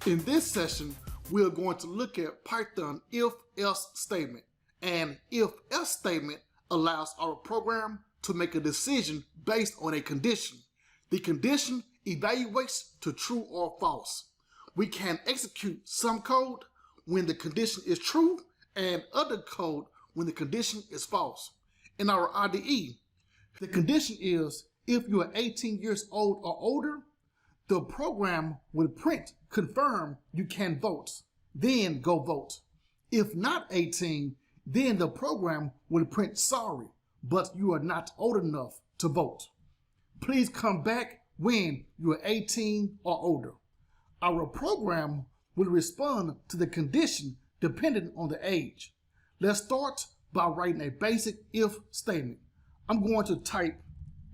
In this session, we're going to look at Python if-else statement. An if-else statement allows our program to make a decision based on a condition. The condition evaluates to true or false. We can execute some code when the condition is true and other code when the condition is false. In our IDE, the condition is if you are 18 years old or older, the program will print confirm you can vote, then go vote. If not 18, then the program will print sorry, but you are not old enough to vote. Please come back when you are 18 or older. Our program will respond to the condition depending on the age. Let's start by writing a basic if statement. I'm going to type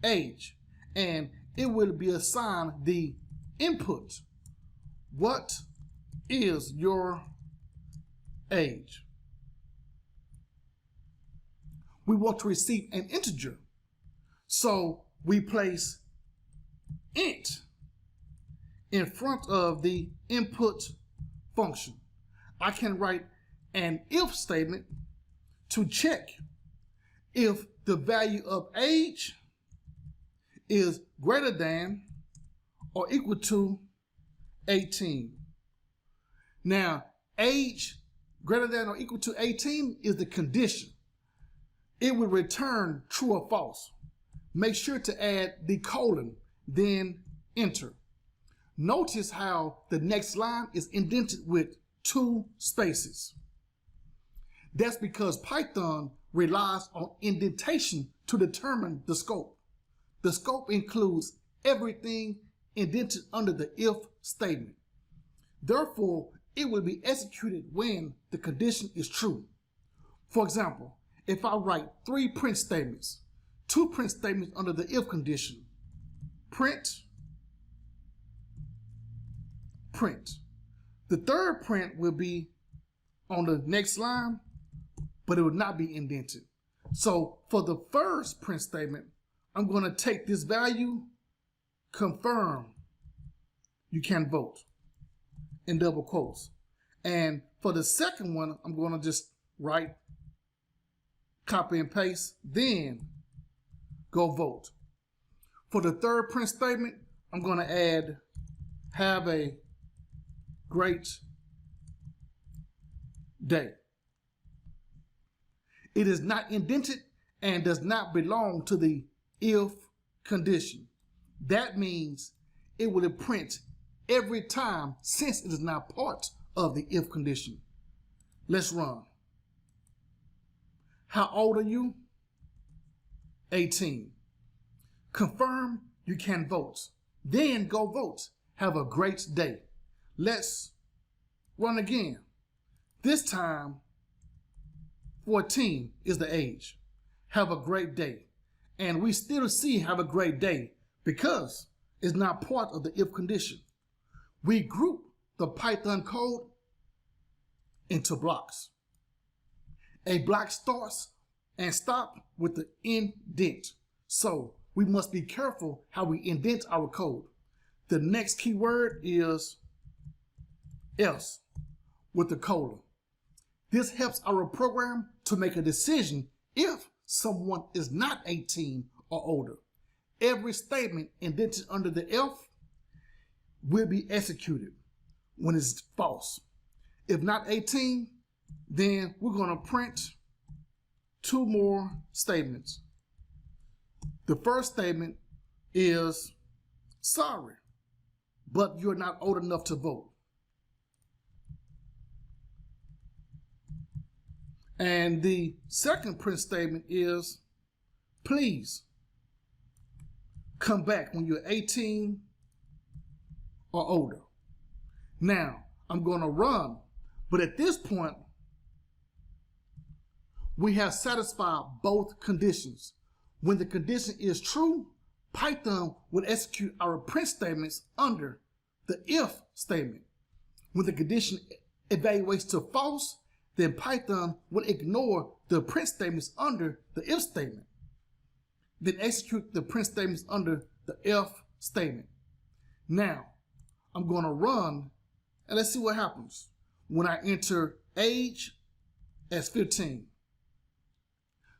age, and it will be assigned the input. What is your age? We want to receive an integer, so we place int in front of the input function. I can write an if statement to check if the value of age is greater than or equal to 18. Now, age greater than or equal to 18 is the condition. It will return true or false. Make sure to add the colon, then enter. Notice how the next line is indented with 2 spaces. That's because Python relies on indentation to determine the scope. The scope includes everything indented under the if statement. Therefore, it will be executed when the condition is true. For example, if I write 3 print statements, 2 print statements under the if condition, print, print. The third print will be on the next line, but it will not be indented. So for the first print statement, I'm going to take this value, confirm you can vote, in double quotes. And for the second one, I'm going to just write, copy and paste, then go vote. For the third print statement, I'm going to add, have a great day. It is not indented and does not belong to the if condition. That means it will print every time since it is not part of the if condition. Let's run. How old are you? 18. Confirm you can vote. Then go vote. Have a great day. Let's run again. This time, 14 is the age. Have a great day. And we still see have a great day because it's not part of the if condition. We group the Python code into blocks. A block starts and stops with the indent. So we must be careful how we indent our code. The next keyword is else with the colon. This helps our program to make a decision if someone is not 18 or older. Every statement indented under the if will be executed when it's false. If not 18, then we're going to print 2 more statements. The first statement is sorry, but you're not old enough to vote. And the second print statement is please come back when you're 18 or older. Now, I'm going to run, but at this point, we have satisfied both conditions. When the condition is true, Python will execute our print statements under the if statement. When the condition evaluates to false, then Python will ignore the print statements under the if statement. Then execute the print statements under the if statement. Now, I'm going to run And let's see what happens when I enter age as 15.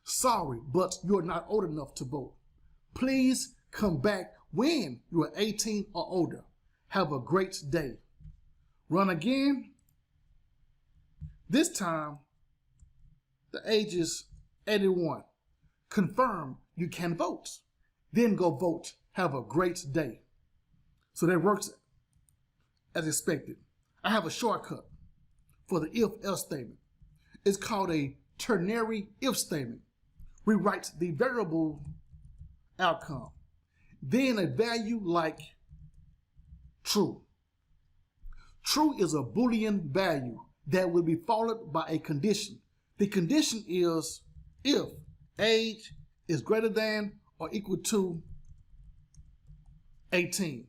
Sorry, but you're not old enough to vote. Please come back when you are 18 or older. Have a great day. Run again. This time, the age is 81. Confirm you can vote. Then go vote. Have a great day. So that works as expected. I have a shortcut for the if-else statement. It's called a ternary if statement. Rewrite the variable outcome. Then a value like true. True is a Boolean value that will be followed by a condition. The condition is if age is greater than or equal to 18.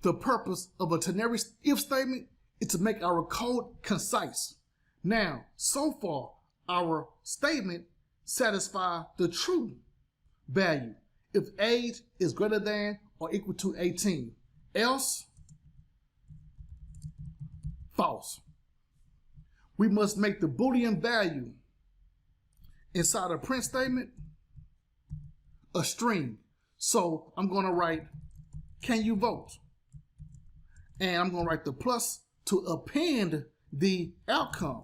The purpose of a ternary if statement is to make our code concise. Now, so far, our statement satisfies the true value if age is greater than or equal to 18. Else, false. We must make the Boolean value inside a print statement a string. So I'm going to write, can you vote? And I'm going to write the plus to append the outcome.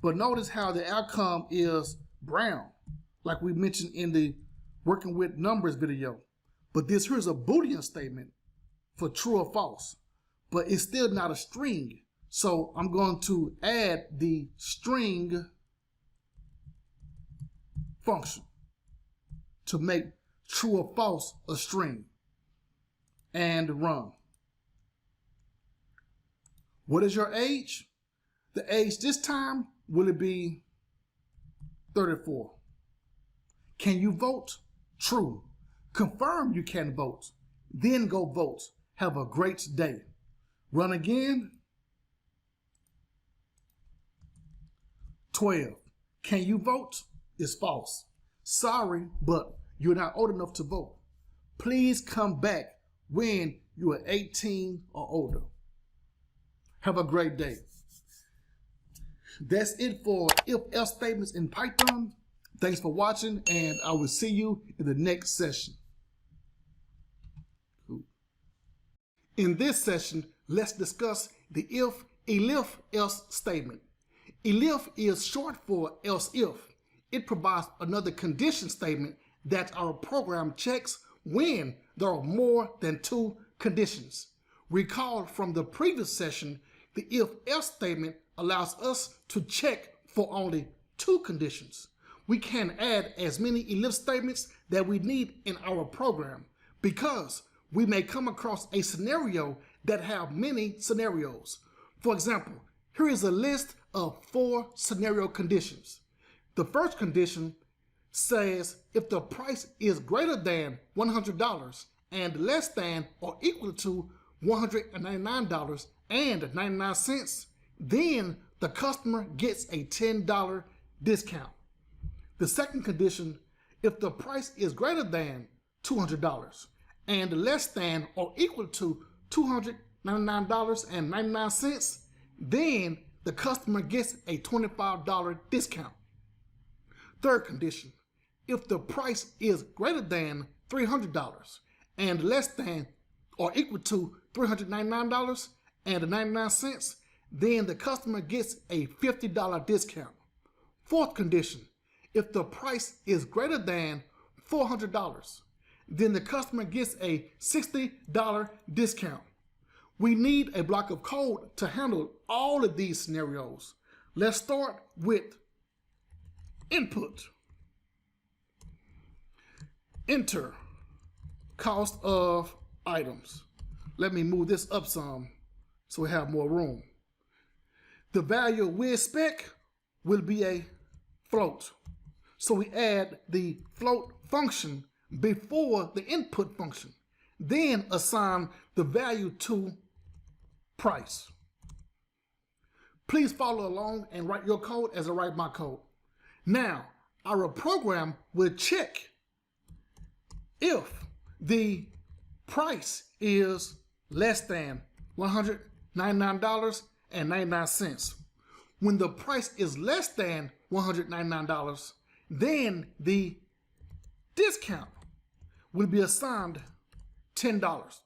But notice how the outcome is brown, like we mentioned in the working with numbers video. But this here's a Boolean statement for true or false, but it's still not a string. So I'm going to add the string function to make true or false a string and run. What is your age? The age this time, will it be 34? Can you vote? True. Confirm you can vote. Then go vote. Have a great day. Run again. 12. Can you vote? Is false. Sorry, but you're not old enough to vote. Please come back when you are 18 or older. Have a great day. That's it for if-else statements in Python. Thanks for watching, and I will see you in the next session. In this session, let's discuss the if-elif-else statement. Elif is short for else if. It provides another condition statement that our program checks when there are more than two conditions. Recall from the previous session, the if-else statement allows us to check for only two conditions. We can add as many elif statements that we need in our program because we may come across a scenario that have many scenarios. For example, here is a list of 4 scenario conditions. The first condition says if the price is greater than $100 and less than or equal to $199.99, then the customer gets a $10 discount. The second condition, if the price is greater than $200 and less than or equal to $299.99, then the customer gets a $25 discount. Third condition, if the price is greater than $300 and less than or equal to $399.99, then the customer gets a $50 discount. Fourth condition, if the price is greater than $400, then the customer gets a $60 discount. We need a block of code to handle all of these scenarios. Let's start with input. Enter cost of items. Let me move this up some so we have more room. The value we expect will be a float. So we add the float function before the input function. Then assign the value to price. Please follow along and write your code as I write my code. Now, our program will check if the price is less than $199. $199.99. When the price is less than $199, then the discount will be assigned $10.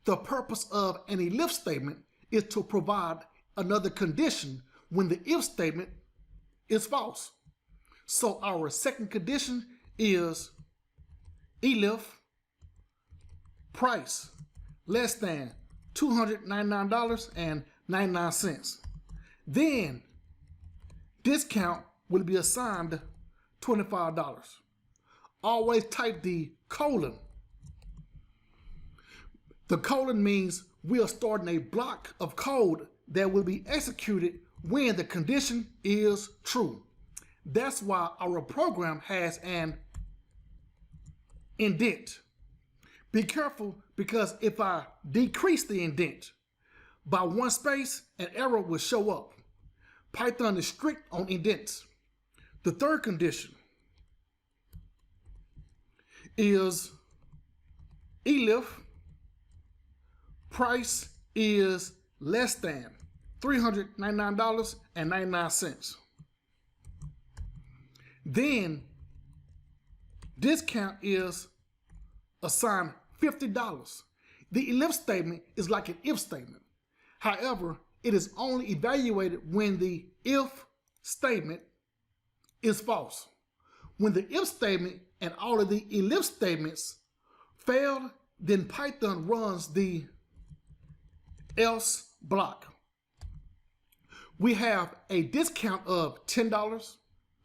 The purpose of an if statement is to provide another condition when the if statement is false. So our second condition is elif price less than $299.99. Then discount will be assigned $25. Always type the colon. The colon means we are starting a block of code that will be executed when the condition is true. That's why our program has an indent. Be careful, because if I decrease the indent by one space, an error will show up. Python is strict on indents. The third condition is elif price is less than $399.99. Then discount is assigned $50. The elif statement is like an if statement. However, it is only evaluated when the if statement is false. When the if statement and all of the elif statements fail, then Python runs the else block. We have a discount of $10,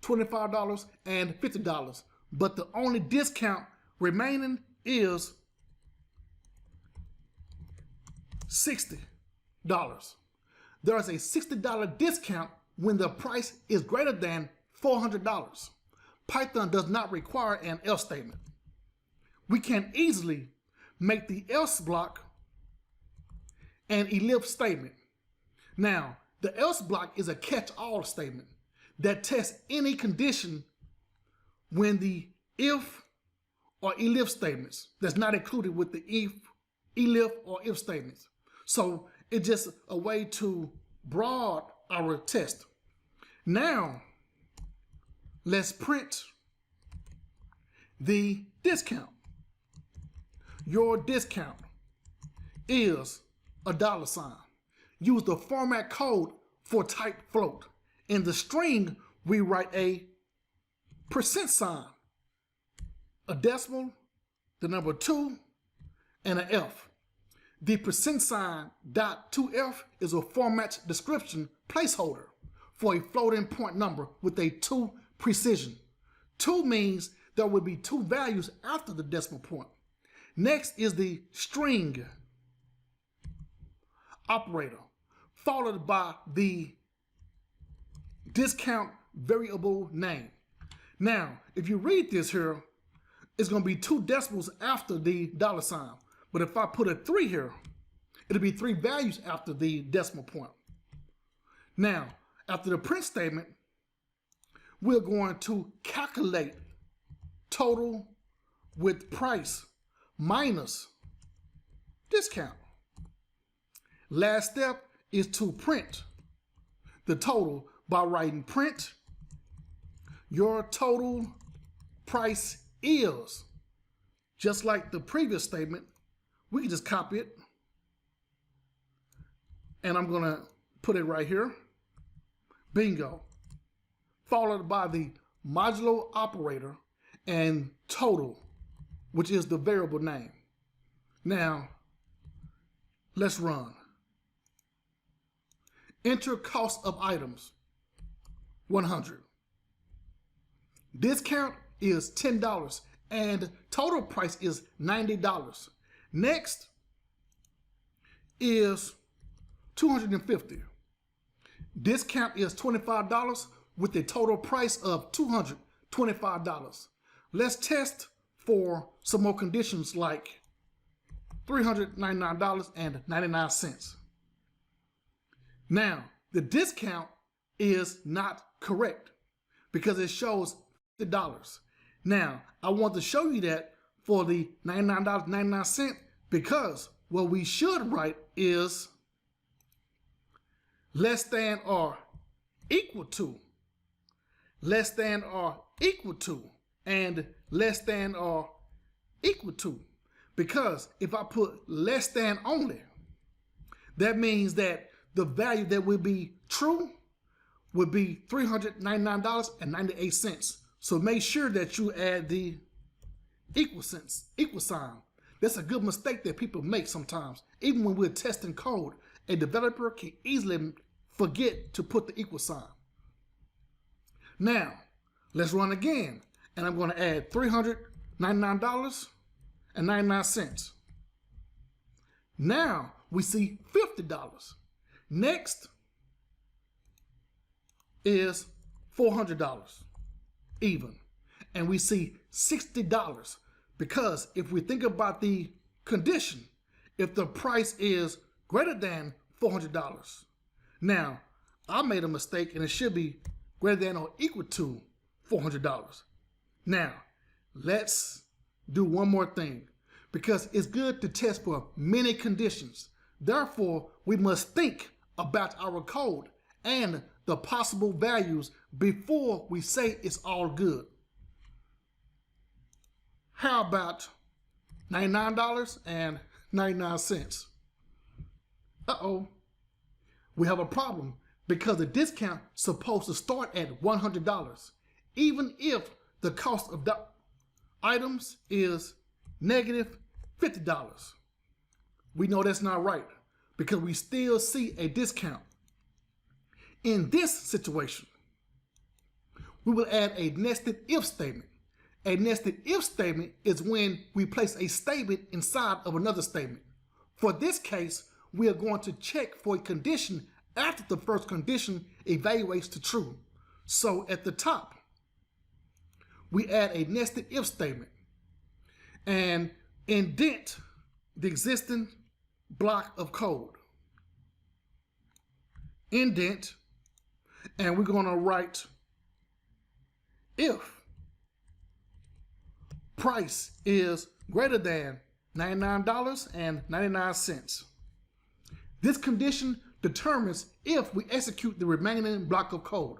$25, and $50, but the only discount remaining is $60. There is a $60 discount when the price is greater than $400. Python does not require an else statement. We can easily make the else block an elif statement. Now, the else block is a catch-all statement that tests any condition when the if or elif statements that's not included with the if, elif, or if statements. So it's just a way to broaden our test. Now, let's print the discount. Your discount is $. Use the format code for type float. In the string, we write a %, a decimal, the number 2, and an F. The $.2f is a format description placeholder for a floating point number with a 2 precision. 2 means there will be 2 values after the decimal point. Next is the string operator, followed by the discount variable name. Now, if you read this here, it's going to be 2 decimals after the $. But if I put a 3 here, it'll be 3 values after the decimal point. Now, after the print statement, we're going to calculate total with price minus discount. Last step is to print the total by writing print your total price is. Just like the previous statement, we can just copy it, and I'm gonna put it right here. Bingo. Followed by the modulo operator and total, which is the variable name. Now, let's run. Enter cost of items, 100. Discount is $10 and total price is $90. Next is 250. Discount is $25 with a total price of $225. Let's test for some more conditions like $399.99. Now, the discount is not correct because it shows $50. Now, I want to show you that for the $99.99 because what we should write is less than or equal to, less than or equal to, and less than or equal to. Because if I put less than only, that means that the value that would be true would be $399.98. So make sure that you add the equal sign. That's a good mistake that people make sometimes. Even when we're testing code, a developer can easily forget to put the equal sign. Now, let's run again. And I'm going to add $399.99. Now we see $50. Next is $400 even. And we see $60 because if we think about the condition, if the price is greater than $400, now I made a mistake and it should be greater than or equal to $400. Now let's do one more thing because it's good to test for many conditions. Therefore, we must think about our code and the possible values before we say it's all good. How about $99.99? Uh-oh, we have a problem because the discount is supposed to start at $100, even if the cost of the items is negative $50. We know that's not right because we still see a discount. In this situation, we will add a nested if statement. A nested if statement is when we place a statement inside of another statement. For this case, we are going to check for a condition after the first condition evaluates to true. So at the top, we add a nested if statement and indent the existing block of code. Indent, and we're going to write if price is greater than $99.99. This condition determines if we execute the remaining block of code.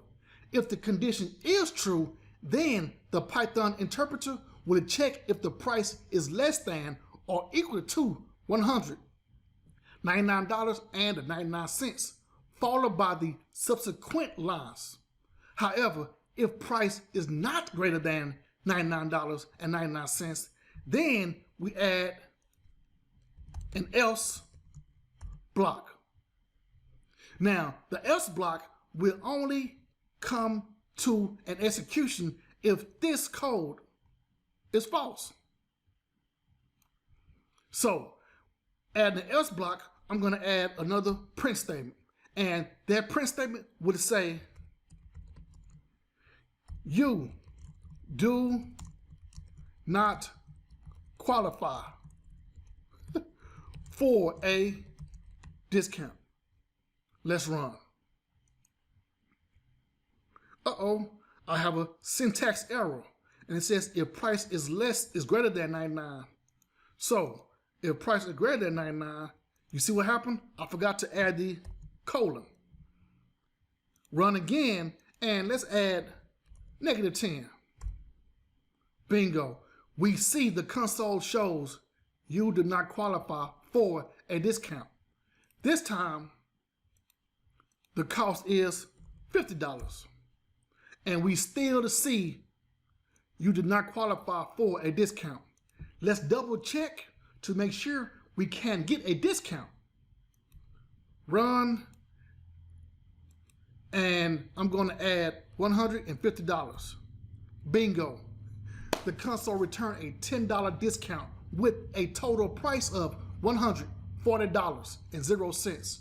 If the condition is true, then the Python interpreter will check if the price is less than or equal to $199.99, followed by the subsequent lines. However, if price is not greater than $99.99, then we add an else block. Now, the else block will only come to an execution if this code is false. So, add the else block, I'm going to add another print statement. And that print statement would say, you do not qualify for a discount. Let's run. Uh-oh, I have a syntax error. And it says if price is greater than 99. So if price is greater than 99, you see what happened? I forgot to add the colon. Run again, and let's add -10. Bingo. We see the console shows you do not qualify for a discount. This time, the cost is $50. And we still see you did not qualify for a discount. Let's double check to make sure we can get a discount. Run, and I'm going to add $150. Bingo. The console returned a $10 discount with a total price of $140.00.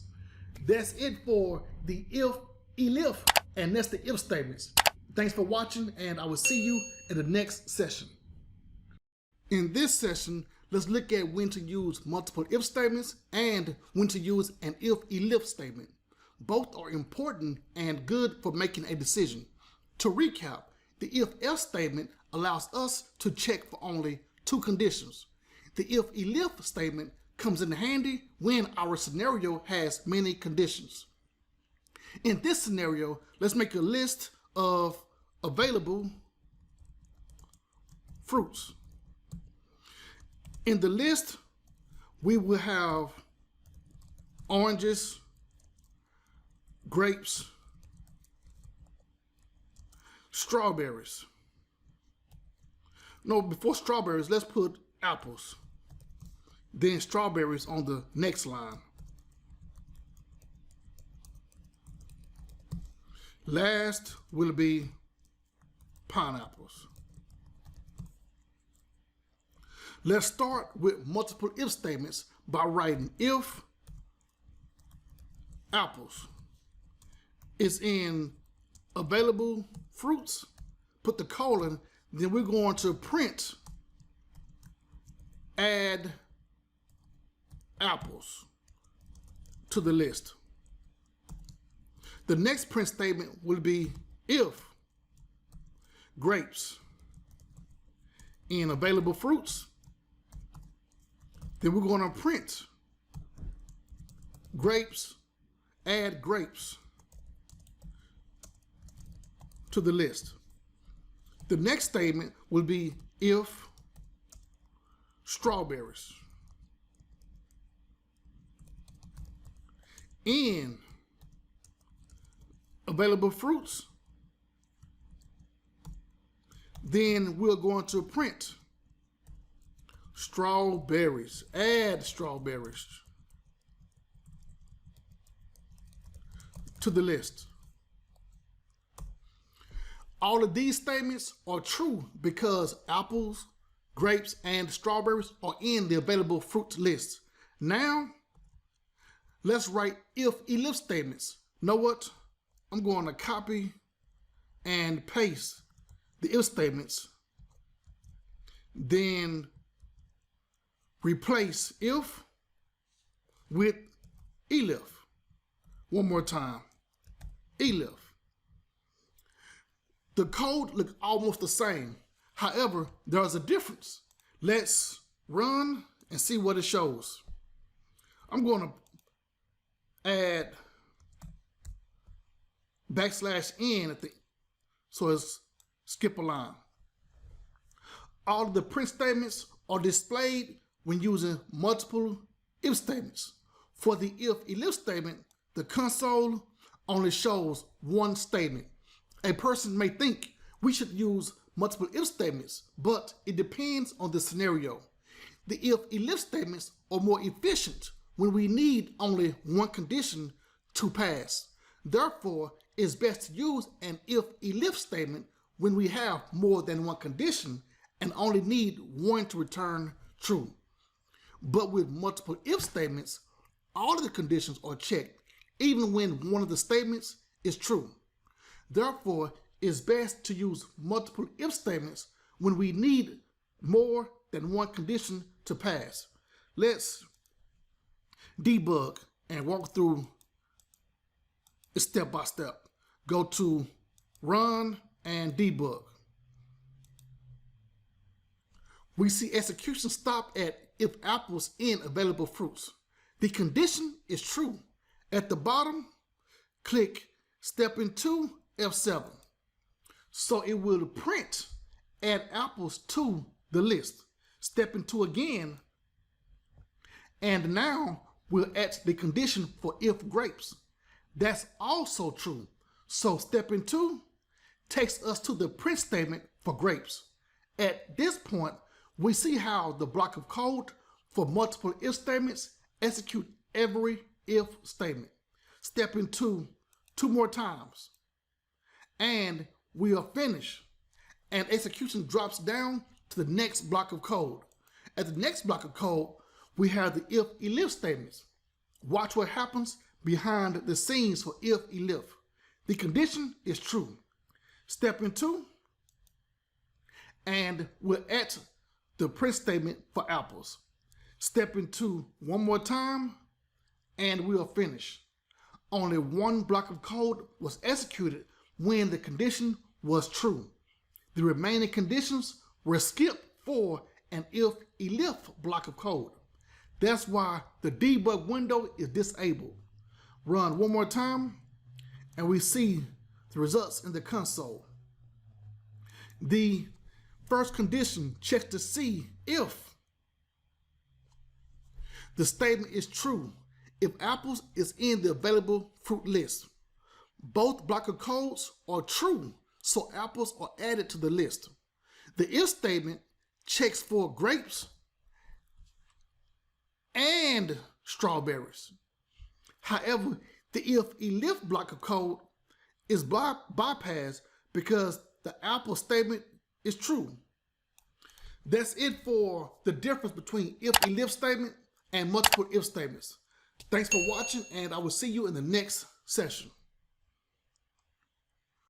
That's it for the if, elif, and nested if statements. Thanks for watching, and I will see you in the next session. In this session, let's look at when to use multiple if statements and when to use an if-elif statement. Both are important and good for making a decision. To recap, the if-else statement allows us to check for only two conditions. The if-elif statement comes in handy when our scenario has many conditions. In this scenario, let's make a list of available fruits. In the list, we will have oranges, grapes, strawberries. No, before strawberries, let's put apples. Then strawberries on the next line. Last will be pineapples. Let's start with multiple if statements by writing if apples is in available fruits, put the colon, then we're going to print add apples to the list. The next print statement will be if grapes in available fruits, then we're going to print grapes, add grapes to the list. The next statement will be if strawberries in available fruits, then we're going to print strawberries, add strawberries to the list. All of these statements are true because apples, grapes, and strawberries are in the available fruit list. Now, let's write if-elif statements. Know what? I'm going to copy and paste the if statements, then replace if with elif. One more time, elif. The code looks almost the same. However, there's a difference. Let's run and see what it shows. I'm going to add \n at the, so it's skip a line. All of the print statements are displayed when using multiple if statements. For the if-elif statement, the console only shows one statement. A person may think we should use multiple if statements, but it depends on the scenario. The if-elif statements are more efficient when we need only one condition to pass. Therefore, it's best to use an if-elif statement when we have more than one condition and only need one to return true. But with multiple if statements, all of the conditions are checked, even when one of the statements is true. Therefore, it's best to use multiple if statements when we need more than one condition to pass. Let's debug and walk through it step by step. Go to run and debug. We see execution stop at if apples in available fruits. The condition is true. At the bottom, click step into F7. So it will print add apples to the list. Step into again, and now we'll add the condition for if grapes. That's also true. So step into takes us to the print statement for grapes. At this point, we see how the block of code for multiple if statements execute every if statement. Step into 2 more times, and we are finished. And execution drops down to the next block of code. At the next block of code, we have the if-elif statements. Watch what happens behind the scenes for if-elif. The condition is true. Step into, and we'll add the print statement for apples. Step into 1 more time, and we'll finish. Only one block of code was executed when the condition was true. The remaining conditions were skipped for an if-elif block of code. That's why the debug window is disabled. Run 1 more time, and we see the results in the console. The first condition checks to see if the statement is true if apples is in the available fruit list. Both block of codes are true, so apples are added to the list. The if statement checks for grapes and strawberries. However, the if-elif block of code is bypassed because the apple statement is true. That's it for the difference between if-elif statement and multiple if statements. Thanks for watching, and I will see you in the next session.